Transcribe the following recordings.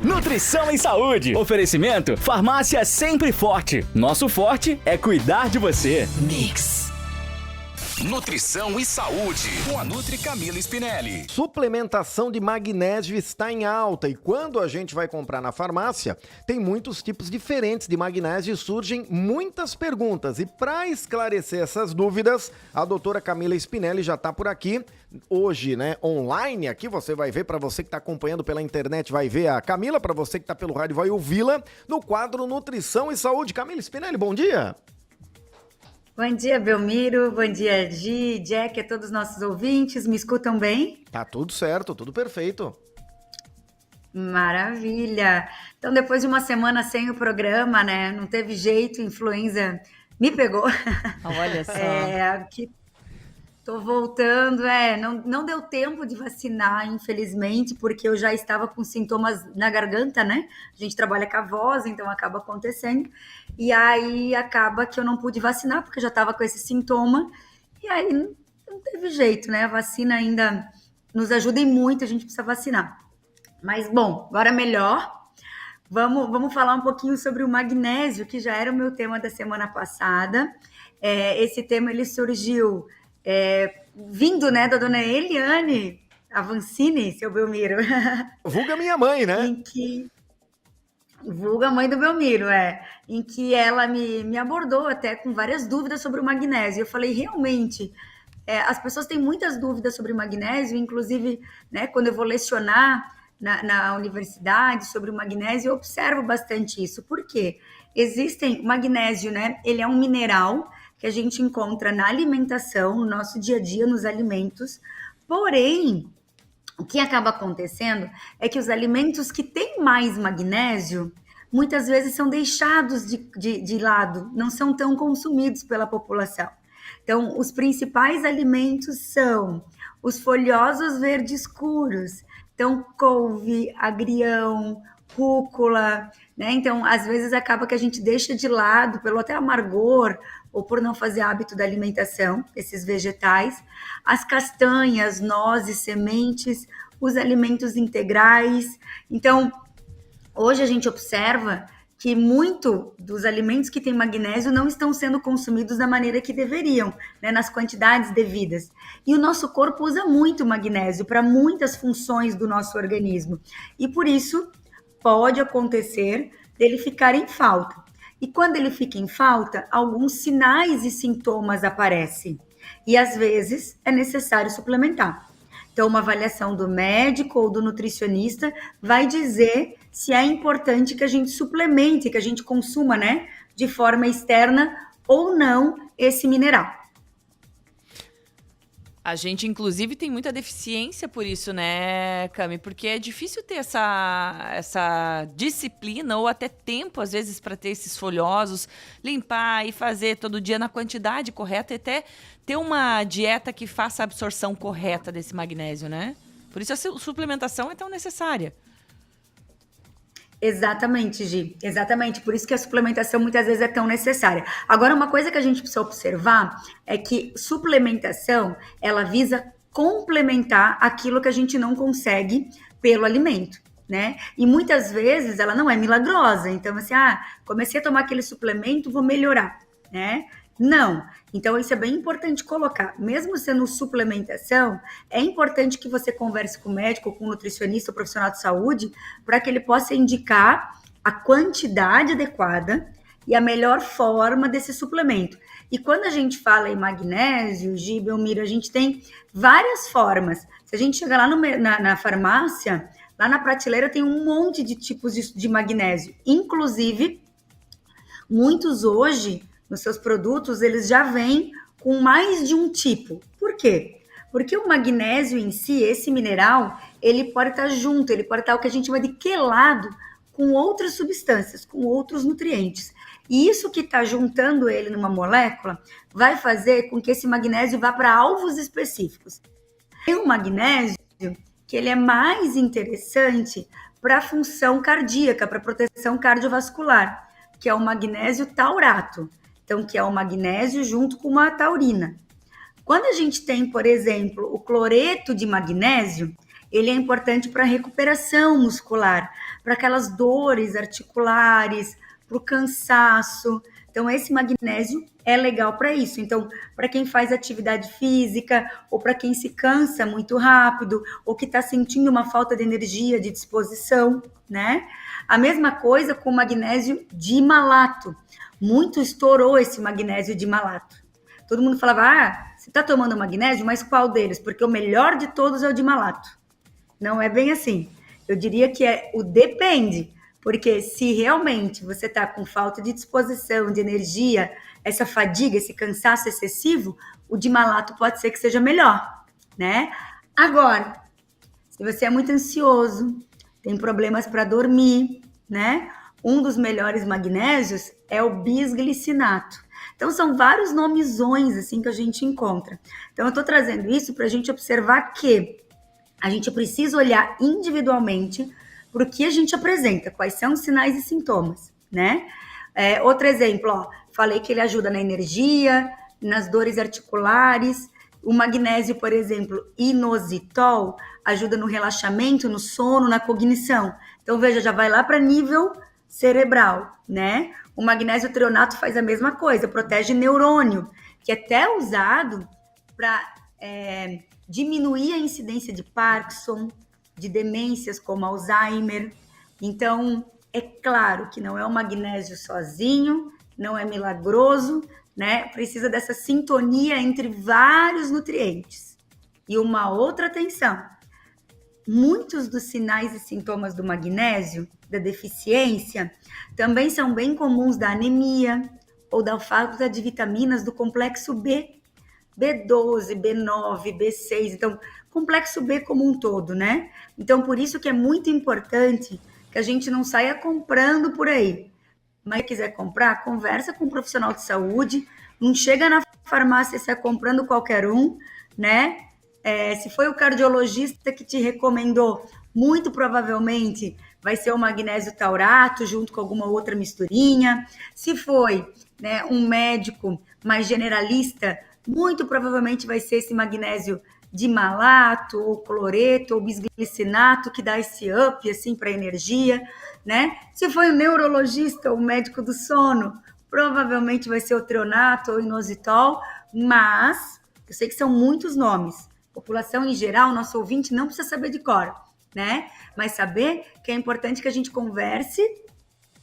Nutrição e saúde. Oferecimento Farmácia Sempre Forte. Nosso forte é cuidar de você. Mix. Nutrição e saúde, com a Nutri Camila Spinelli. Suplementação de magnésio está em alta e quando a gente vai comprar na farmácia, tem muitos tipos diferentes de magnésio e surgem muitas perguntas. E para esclarecer essas dúvidas, a doutora Camila Spinelli já está por aqui. Hoje, né, online, aqui você vai ver, para você que está acompanhando pela internet, vai ver a Camila, para você que está pelo rádio, vai ouvi-la no quadro Nutrição e Saúde. Camila Spinelli, bom dia! Bom dia, Belmiro. Bom dia, Gi, Jack, a todos os nossos ouvintes. Me escutam bem? Tá tudo certo, tudo perfeito. Maravilha. Então, depois de uma semana sem o programa, né? Não teve jeito, influenza me pegou. Olha só. Aqui tô voltando, não deu tempo de vacinar, infelizmente, porque eu já estava com sintomas na garganta, né? A gente trabalha com a voz, então acaba acontecendo. E aí acaba que eu não pude vacinar, porque eu já estava com esse sintoma. E aí não teve jeito, né? A vacina ainda nos ajuda e muito, a gente precisa vacinar. Mas, bom, agora melhor. Vamos falar um pouquinho sobre o magnésio, que já era o meu tema da semana passada. Esse tema, ele surgiu... vindo, né, da dona Eliane Avancini, seu Belmiro. Vulga minha mãe, né? Vulga mãe do Belmiro, em que ela me abordou até com várias dúvidas sobre o magnésio. Eu falei, realmente, as pessoas têm muitas dúvidas sobre o magnésio, inclusive, né, quando eu vou lecionar na universidade sobre o magnésio, eu observo bastante isso. Por quê? O magnésio, né, ele é um mineral que a gente encontra na alimentação, no nosso dia a dia, nos alimentos. Porém, o que acaba acontecendo é que os alimentos que têm mais magnésio, muitas vezes são deixados de lado, não são tão consumidos pela população. Então, os principais alimentos são os folhosos verdes escuros. Então, couve, agrião, rúcula, né? Então, às vezes acaba que a gente deixa de lado, pelo até amargor, ou por não fazer hábito da alimentação, esses vegetais, as castanhas, nozes, sementes, os alimentos integrais. Então, hoje a gente observa que muito dos alimentos que têm magnésio não estão sendo consumidos da maneira que deveriam, né, nas quantidades devidas. E o nosso corpo usa muito magnésio para muitas funções do nosso organismo. E por isso, pode acontecer dele ficar em falta. E quando ele fica em falta, alguns sinais e sintomas aparecem. E às vezes é necessário suplementar. Então, uma avaliação do médico ou do nutricionista vai dizer se é importante que a gente suplemente, que a gente consuma, né, de forma externa ou não esse mineral. A gente, inclusive, tem muita deficiência por isso, né, Cami? Porque é difícil ter essa disciplina ou até tempo, às vezes, para ter esses folhosos, limpar e fazer todo dia na quantidade correta e até ter uma dieta que faça a absorção correta desse magnésio, né? Por isso a suplementação é tão necessária. Exatamente, Gi. Exatamente. Por isso que a suplementação muitas vezes é tão necessária. Agora, uma coisa que a gente precisa observar é que suplementação, ela visa complementar aquilo que a gente não consegue pelo alimento, né? E muitas vezes ela não é milagrosa. Então, assim, comecei a tomar aquele suplemento, vou melhorar, né? Não. Então, isso é bem importante colocar. Mesmo sendo suplementação, é importante que você converse com o médico, com o nutricionista, o profissional de saúde, para que ele possa indicar a quantidade adequada e a melhor forma desse suplemento. E quando a gente fala em magnésio, Gi, Belmiro, a gente tem várias formas. Se a gente chegar lá na farmácia, lá na prateleira tem um monte de tipos de magnésio. Inclusive, muitos hoje... nos seus produtos, eles já vêm com mais de um tipo. Por quê? Porque o magnésio em si, esse mineral, ele pode estar junto, ele pode estar o que a gente chama de quelado com outras substâncias, com outros nutrientes. E isso que está juntando ele numa molécula vai fazer com que esse magnésio vá para alvos específicos. Tem um magnésio que ele é mais interessante para a função cardíaca, para a proteção cardiovascular, que é o magnésio taurato. Então, que é o magnésio junto com uma taurina. Quando a gente tem, por exemplo, o cloreto de magnésio, ele é importante para a recuperação muscular, para aquelas dores articulares, para o cansaço. Então, esse magnésio é legal para isso. Então, para quem faz atividade física, ou para quem se cansa muito rápido, ou que está sentindo uma falta de energia, de disposição, né? A mesma coisa com o magnésio dimalato. Muito estourou esse magnésio dimalato. Todo mundo falava, você está tomando magnésio, mas qual deles? Porque o melhor de todos é o dimalato. Não é bem assim. Eu diria que é o depende. Porque se realmente você está com falta de disposição, de energia, essa fadiga, esse cansaço excessivo, o dimalato pode ser que seja melhor, né? Agora, se você é muito ansioso, tem problemas para dormir, né? Um dos melhores magnésios é o bisglicinato. Então, são vários nomezões assim que a gente encontra. Então, eu estou trazendo isso para a gente observar que a gente precisa olhar individualmente para o que a gente apresenta, quais são os sinais e sintomas, né? Outro exemplo, ó, falei que ele ajuda na energia, nas dores articulares. O magnésio, por exemplo, inositol, ajuda no relaxamento, no sono, na cognição. Então, veja, já vai lá para nível cerebral, né? O magnésio treonato faz a mesma coisa, protege neurônio, que é até usado para diminuir a incidência de Parkinson, de demências como Alzheimer. Então, é claro que não é o magnésio sozinho, não é milagroso, né? Precisa dessa sintonia entre vários nutrientes. E uma outra atenção, muitos dos sinais e sintomas do magnésio, da deficiência, também são bem comuns da anemia ou da falta de vitaminas do complexo B, B12, B9, B6, então, complexo B como um todo, né? Então, por isso que é muito importante que a gente não saia comprando por aí. Mas se quiser comprar, conversa com um profissional de saúde, não chega na farmácia e sai comprando qualquer um, né? Se foi o cardiologista que te recomendou, muito provavelmente vai ser o magnésio taurato junto com alguma outra misturinha. Se foi, né, um médico mais generalista, muito provavelmente vai ser esse magnésio dimalato, ou cloreto, ou bisglicinato, que dá esse up, assim, para energia, né? Se foi um neurologista ou um médico do sono, provavelmente vai ser o treonato ou inositol, mas eu sei que são muitos nomes. População em geral, nosso ouvinte não precisa saber de cor, né? Mas saber que é importante que a gente converse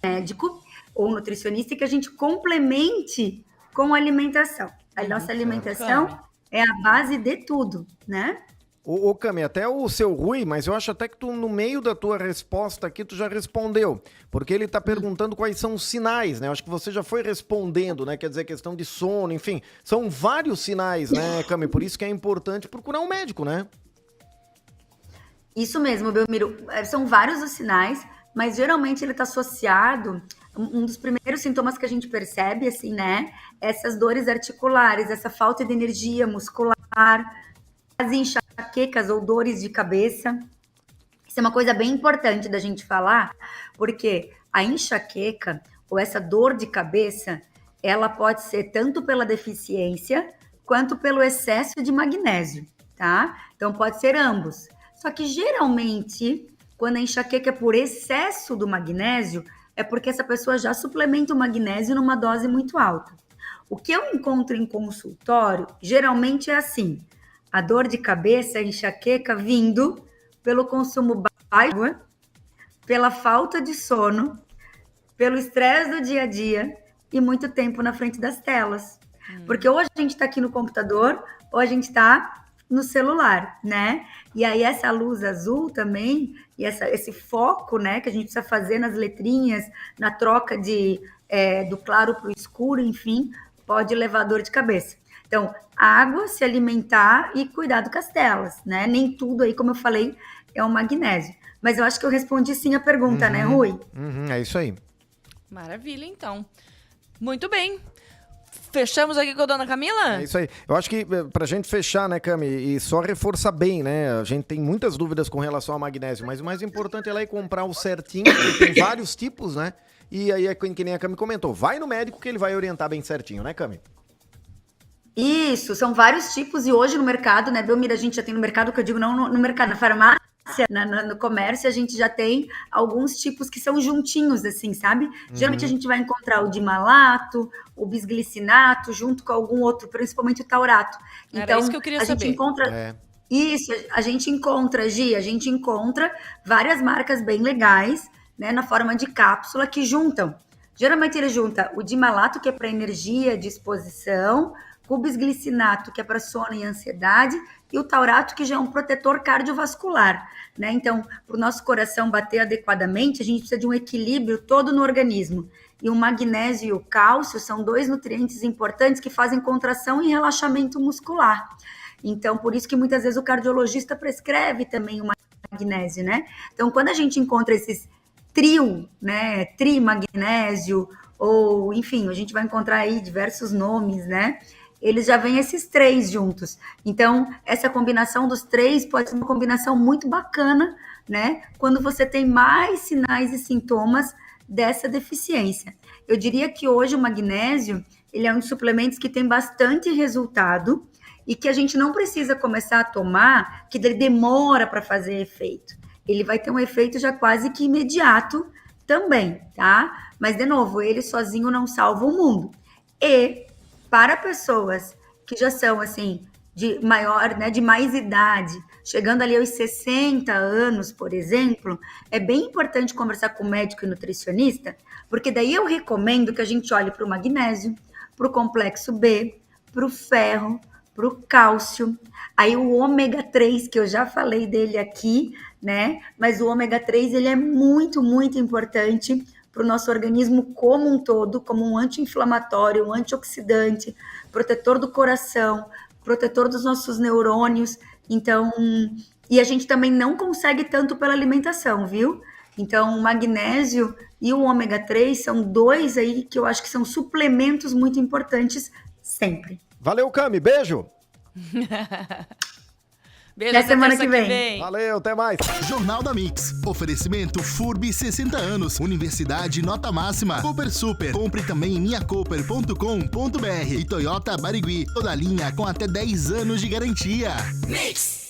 com o médico ou nutricionista e que a gente complemente com a alimentação. A nossa alimentação é a base de tudo, né? Ô Cami, até o seu Rui, mas eu acho até que tu, no meio da tua resposta aqui, tu já respondeu, porque ele tá perguntando quais são os sinais, né? Eu acho que você já foi respondendo, né? Quer dizer, questão de sono, enfim, são vários sinais, né, Cami? Por isso que é importante procurar um médico, né? Isso mesmo, Belmiro, são vários os sinais, mas geralmente ele tá associado, um dos primeiros sintomas que a gente percebe, assim, né? Essas dores articulares, essa falta de energia muscular, as enxaquecas ou dores de cabeça. Isso é uma coisa bem importante da gente falar, porque a enxaqueca ou essa dor de cabeça, ela pode ser tanto pela deficiência quanto pelo excesso de magnésio, tá? Então pode ser ambos. Só que geralmente, quando a enxaqueca é por excesso do magnésio, é porque essa pessoa já suplementa o magnésio numa dose muito alta. O que eu encontro em consultório, geralmente é assim, a dor de cabeça, a enxaqueca vindo pelo consumo baixo de água, pela falta de sono, pelo estresse do dia a dia e muito tempo na frente das telas. Porque ou a gente está aqui no computador, ou a gente está no celular, né? E aí essa luz azul também, e esse foco, né, que a gente precisa fazer nas letrinhas, na troca do claro para o escuro, enfim, pode levar dor de cabeça. Então, água, se alimentar e cuidado com as telas, né? Nem tudo aí, como eu falei, é o magnésio. Mas eu acho que eu respondi sim a pergunta, né, Rui? É isso aí. Maravilha, então. Muito bem. Fechamos aqui com a dona Camila? É isso aí. Eu acho que pra gente fechar, né, Cami, e só reforçar bem, né, a gente tem muitas dúvidas com relação ao magnésio, mas o mais importante é lá ir comprar o certinho, porque tem vários tipos, né, e aí é que nem a Cami comentou, vai no médico que ele vai orientar bem certinho, né, Cami? Isso, são vários tipos e hoje no mercado, né, Belmira, a gente já tem no mercado, que eu digo não no mercado, na farmácia, No comércio a gente já tem alguns tipos que são juntinhos, assim, sabe? Geralmente a gente vai encontrar o dimalato, o bisglicinato, junto com algum outro, principalmente o taurato. Era isso que eu queria saber. Gente encontra... Isso, a gente encontra várias marcas bem legais, né, na forma de cápsula que juntam. Geralmente ele junta o dimalato, que é para energia, disposição, o bisglicinato, que é para sono e ansiedade, e o taurato, que já é um protetor cardiovascular, né? Então, para o nosso coração bater adequadamente, a gente precisa de um equilíbrio todo no organismo. E o magnésio e o cálcio são 2 nutrientes importantes que fazem contração e relaxamento muscular. Então, por isso que muitas vezes o cardiologista prescreve também o magnésio, né? Então, quando a gente encontra esses trio, né? Trimagnésio, ou enfim, a gente vai encontrar aí diversos nomes, né? Eles já vêm esses 3 juntos. Então, essa combinação dos 3 pode ser uma combinação muito bacana, né? Quando você tem mais sinais e sintomas dessa deficiência. Eu diria que hoje o magnésio, ele é um dos suplementos que tem bastante resultado e que a gente não precisa começar a tomar, que ele demora para fazer efeito. Ele vai ter um efeito já quase que imediato também, tá? Mas, de novo, ele sozinho não salva o mundo. E para pessoas que já são, assim, de maior, né, de mais idade, chegando ali aos 60 anos, por exemplo, é bem importante conversar com o médico e nutricionista, porque daí eu recomendo que a gente olhe para o magnésio, para o complexo B, para o ferro, para o cálcio, aí o ômega 3, que eu já falei dele aqui, né? Mas o ômega 3, ele é muito, muito importante para o nosso organismo como um todo, como um anti-inflamatório, um antioxidante, protetor do coração, protetor dos nossos neurônios. Então, e a gente também não consegue tanto pela alimentação, viu? Então, o magnésio e o ômega 3 são 2 aí que eu acho que são suplementos muito importantes sempre. Valeu, Cami. Beijo. Beijo, até semana que vem. Valeu, até mais. Jornal da Mix. Oferecimento FURB 60 anos. Universidade nota máxima. Cooper Super. Compre também em minhacooper.com.br. E Toyota Barigui. Toda linha com até 10 anos de garantia. Mix.